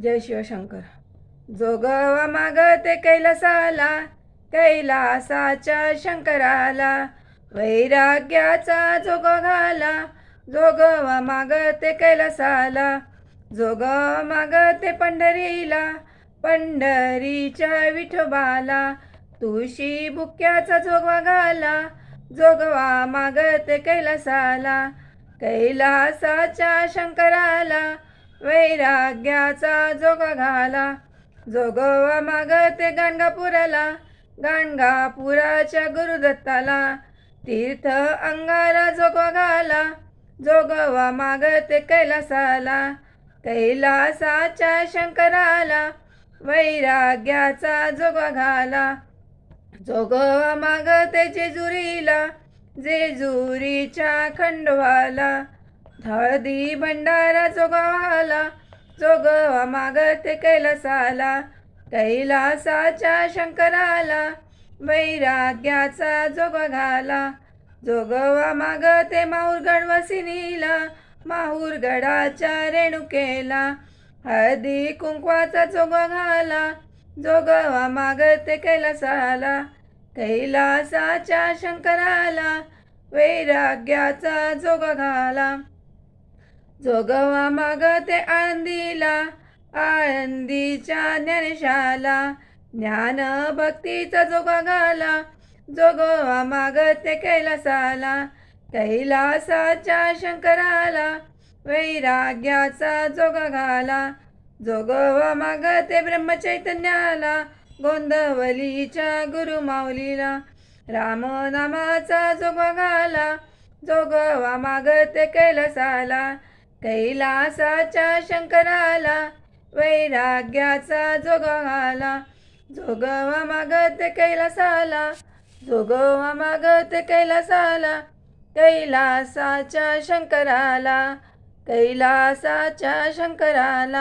जय शिवशंकर. जोगवा मागते कैलासाला, कैलासाच्या शंकराला, वैराग्याचा जोग घाला. जोगवा मागते कैलासाला, जोगवा मागते पंढरीला, पंढरीच्या विठोबाला. तुळशी बुक्याचा जोगवा घाला, जोगवा मागते कैलासाला, कैलासाच्या शंकराला, वैराग्याचा जोग घाला. जोगवा मागते गाणगापुराला, गाणगापुराच्या गुरुदत्ताला, तीर्थ अंगारा जोगवा घाला. जोगवा मागते कैलासाला, कैलासाच्या शंकराला, वैराग्याचा जोगवा घाला. जोगवा मागते जेजुरीला, जेजुरीच्या खंडोबाला, हळदी भंडारा जोगवाला. जोगवा मागते कैलासाला, कैलासाच्या शंकराला, वैराग्याचा जोग घाला. जोगवा मागते माहूरगड वसिनीला, माहूरगडाच्या रेणुकेला, हळदी कुंकवाचा जोग घाला. जोगवा मागते कैलासाला, कैलासाच्या शंकराला, वैराग्याचा जोग घाला. जोगवा मागते आळंदीला, आळंदीच्या ज्ञानेशाला, ज्ञान भक्तीचा जोग घाला. जोगवा मागते कैलासाला, कैलासाच्या शंकराला, वैराग्याचा जोग घाला. जोगवा मागते ब्रह्मचैतन्याला, गोंदवलीच्या गुरुमाऊलीला, रामनामाचा जोगवा घाला. जोगवा मागते कैलासाला, कैलासाच्या शंकराला, वैराग्याचा जोग घाला. जोगवा मागते कैलासाला, जोगवा मागते कैलासाला, कैलासाच्या शंकराला, कैलासाच्या शंकराला.